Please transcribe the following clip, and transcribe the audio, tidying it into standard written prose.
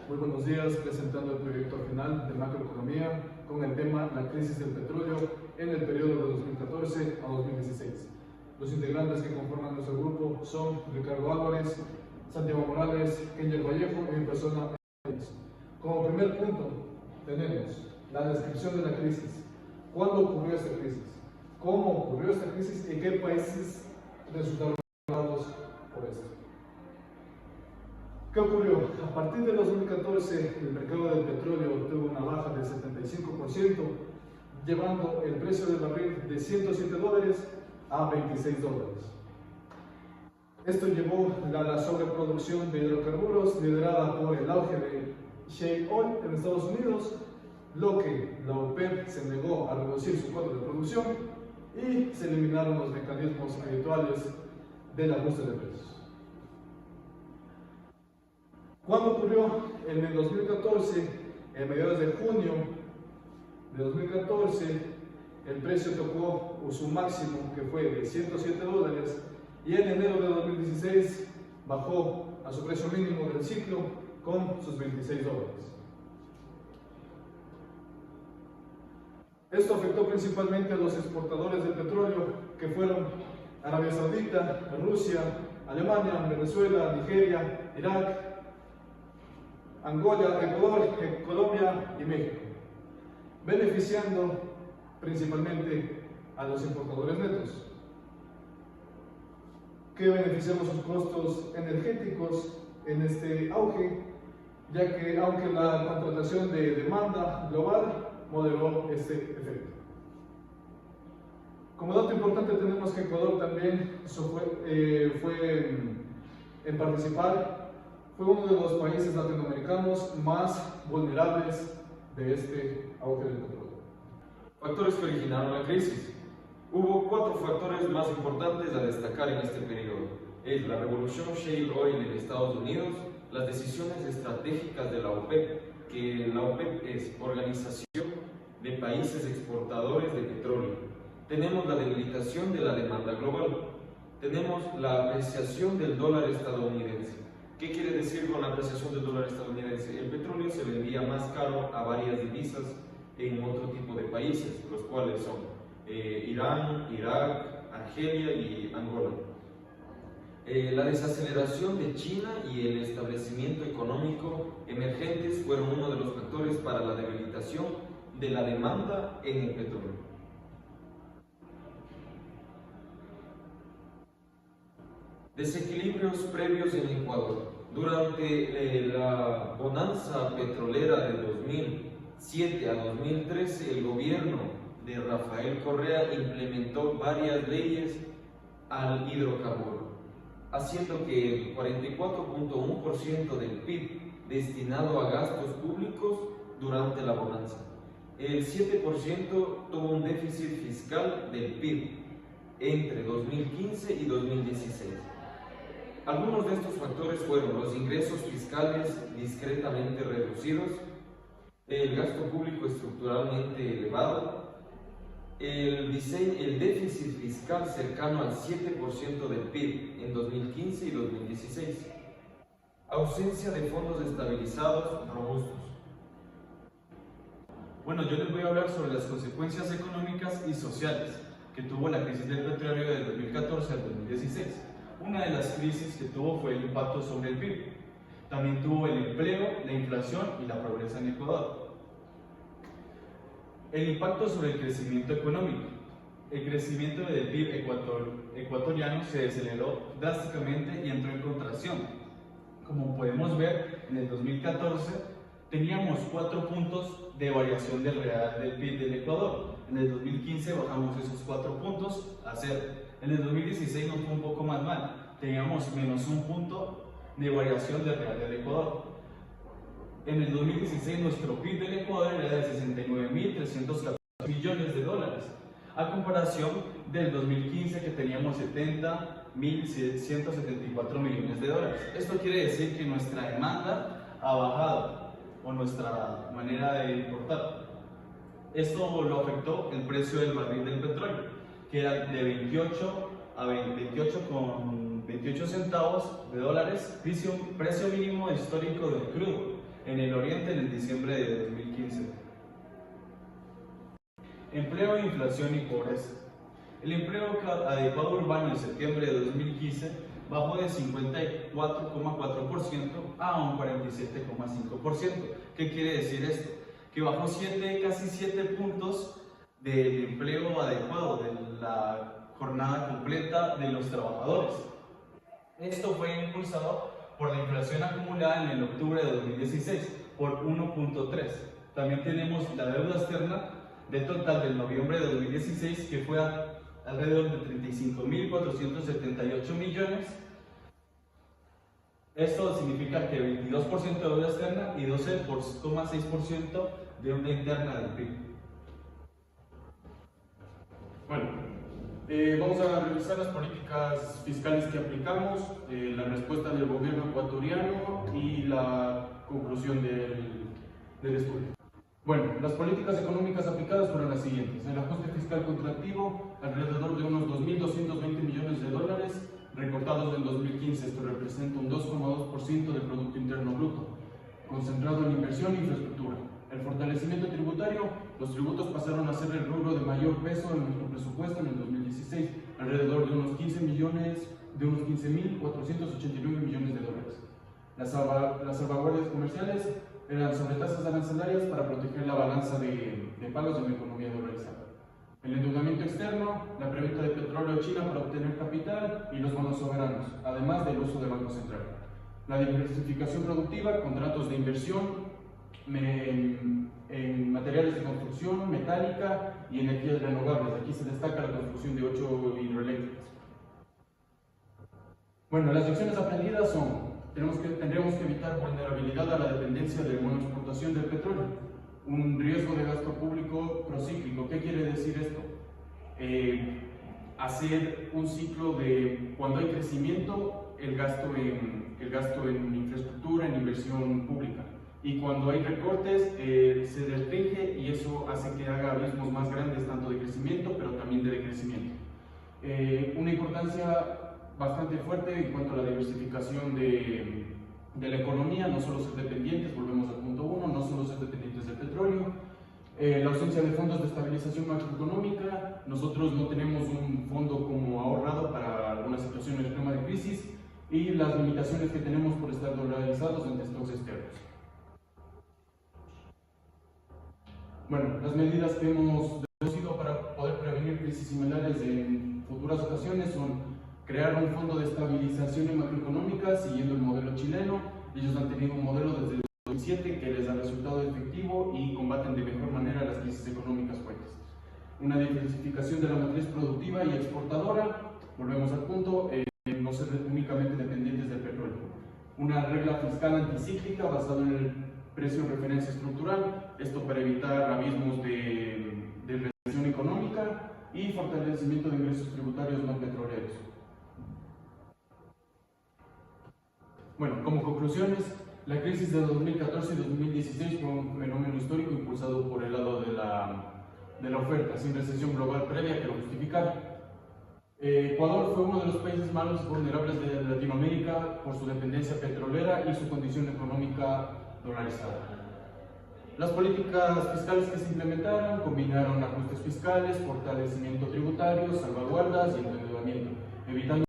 Muy buenos días, presentando el proyecto final de macroeconomía con el tema la crisis del petróleo en el periodo de 2014 a 2016. Los integrantes que conforman nuestro grupo son Ricardo Álvarez, Santiago Morales, Kenyer Vallejo y mi persona. Como primer punto tenemos la descripción de la crisis. ¿Cuándo ocurrió esta crisis? ¿Cómo ocurrió esta crisis y qué países resultaron afectados por esto? ¿Qué ocurrió? A partir de 2014, el mercado del petróleo tuvo una baja del 75%, llevando el precio del barril de $107 a $26. Esto llevó a la sobreproducción de hidrocarburos liderada por el auge de shale oil en Estados Unidos, lo que la OPEP se negó a reducir su cuota de producción y se eliminaron los mecanismos habituales del ajuste de precios. ¿Cuándo ocurrió? En el 2014, en mediados de junio de 2014, el precio tocó su máximo, que fue de $107, y en enero de 2016 bajó a su precio mínimo del ciclo con sus $26. Esto afectó principalmente a los exportadores de petróleo, que fueron Arabia Saudita, Rusia, Alemania, Venezuela, Nigeria, Irak, Angola, Ecuador, Colombia y México, beneficiando principalmente a los importadores netos, que beneficiamos sus costos energéticos en este auge, ya que aunque la contratación de demanda global moderó este efecto. Como dato importante tenemos que Ecuador también fue en participar. Fue uno de los países latinoamericanos más vulnerables de este auge del petróleo. Factores que originaron la crisis. Hubo 4 factores más importantes a destacar en este periodo. Es la revolución shale oil en Estados Unidos, las decisiones estratégicas de la OPEP, que la OPEP es Organización de Países Exportadores de Petróleo. Tenemos la debilitación de la demanda global. Tenemos la apreciación del dólar estadounidense. ¿Qué quiere decir con la apreciación del dólar estadounidense? El petróleo se vendía más caro a varias divisas en otro tipo de países, los cuales son Irán, Irak, Argelia y Angola. La desaceleración de China y el establecimiento económico emergentes fueron uno de los factores para la debilitación de la demanda en el petróleo. Desequilibrios previos en Ecuador. Durante la bonanza petrolera de 2007 a 2013, el gobierno de Rafael Correa implementó varias leyes al hidrocarburo, haciendo que el 44.1% del PIB destinado a gastos públicos durante la bonanza. El 7% tuvo un déficit fiscal del PIB entre 2015 y 2016. Algunos de estos factores fueron los ingresos fiscales discretamente reducidos, el gasto público estructuralmente elevado, el déficit fiscal cercano al 7% del PIB en 2015 y 2016, ausencia de fondos estabilizados robustos. Bueno, yo les voy a hablar sobre las consecuencias económicas y sociales que tuvo la crisis del petróleo del 2014 al 2016. Una de las crisis que tuvo fue el impacto sobre el PIB. También tuvo el empleo, la inflación y la pobreza en Ecuador. El impacto sobre el crecimiento económico. El crecimiento del PIB ecuatoriano se desaceleró drásticamente y entró en contracción. Como podemos ver, en el 2014 teníamos 4 puntos de variación del real del PIB del Ecuador. En el 2015 bajamos esos 4 puntos a 0. En el 2016 nos fue un poco más mal, teníamos menos 1 punto de variación del real del Ecuador. En el 2016 nuestro PIB del Ecuador era de 69.314 millones de dólares, a comparación del 2015 que teníamos 70.174 millones de dólares. Esto quiere decir que nuestra demanda ha bajado, o nuestra manera de importar. Esto lo afectó el precio del barril del petróleo, que era de 28 centavos de dólares, precio mínimo histórico del crudo. En en el Oriente en el diciembre de 2015. Empleo, inflación y pobreza. El empleo adecuado urbano en septiembre de 2015 bajó de 54,4% a un 47,5%. ¿Qué quiere decir esto? Que bajó casi 7 puntos del empleo adecuado, de la jornada completa de los trabajadores. Esto fue impulsado por la inflación acumulada en el octubre de 2016 por 1,3. También tenemos la deuda externa del total del noviembre de 2016 que fue alrededor de 35.478 millones. Esto significa que 22% de deuda externa y 12,6% de deuda interna del PIB. Bueno, vamos a revisar las políticas fiscales que aplicamos, la respuesta del gobierno ecuatoriano y la conclusión del estudio. Bueno, las políticas económicas aplicadas fueron las siguientes. El ajuste fiscal contractivo, alrededor de unos 2.220 millones de dólares, recortados en 2015. Esto representa un 2,2% del Producto Interno Bruto, concentrado en inversión e infraestructura. El fortalecimiento tributario, los tributos pasaron a ser el rubro de mayor peso en nuestro presupuesto en el 2016, alrededor de unos 15.489 millones de dólares. Las salvaguardias comerciales eran sobre tasas arancelarias para proteger la balanza de pagos en la economía dolarizada. El endeudamiento externo, la preventa de petróleo a China para obtener capital y los bonos soberanos, además del uso del Banco Central. La diversificación productiva, contratos de inversión en materiales de construcción, metálica y energías renovables. Aquí se destaca la construcción de 8 hidroeléctricas. Bueno, las lecciones aprendidas son: tendremos que evitar vulnerabilidad a la dependencia de monoexportación del petróleo, un riesgo de gasto público procíclico. ¿Qué quiere decir esto? Hacer un ciclo de cuando hay crecimiento, el gasto en infraestructura, en inversión pública. Y cuando hay recortes, se restringe y eso hace que haga abismos más grandes, tanto de crecimiento, pero también de decrecimiento. Una importancia bastante fuerte en cuanto a la diversificación de la economía, no solo ser dependientes, volvemos al punto 1, no solo ser dependientes del petróleo. La ausencia de fondos de estabilización macroeconómica, nosotros no tenemos un fondo como ahorrado para alguna situación extrema de crisis, y las limitaciones que tenemos por estar dolarizados ante stocks externos. Bueno, las medidas que hemos deducido para poder prevenir crisis similares en futuras ocasiones son crear un fondo de estabilización macroeconómica siguiendo el modelo chileno. Ellos han tenido un modelo desde el 2007 que les ha resultado efectivo y combaten de mejor manera las crisis económicas fuertes. Una diversificación de la matriz productiva y exportadora, volvemos al punto, no ser únicamente dependientes del petróleo. Una regla fiscal anticíclica basada en el precio de referencia estructural, esto para evitar abismos de recesión económica y fortalecimiento de ingresos tributarios no petroleros. Bueno, como conclusiones, la crisis de 2014 y 2016 fue un fenómeno histórico impulsado por el lado de la oferta, sin recesión global previa que lo justificara. Ecuador fue uno de los países más vulnerables de Latinoamérica por su dependencia petrolera y su condición económica dolarizada. Las políticas fiscales que se implementaron combinaron ajustes fiscales, fortalecimiento tributario, salvaguardas y endeudamiento, evitando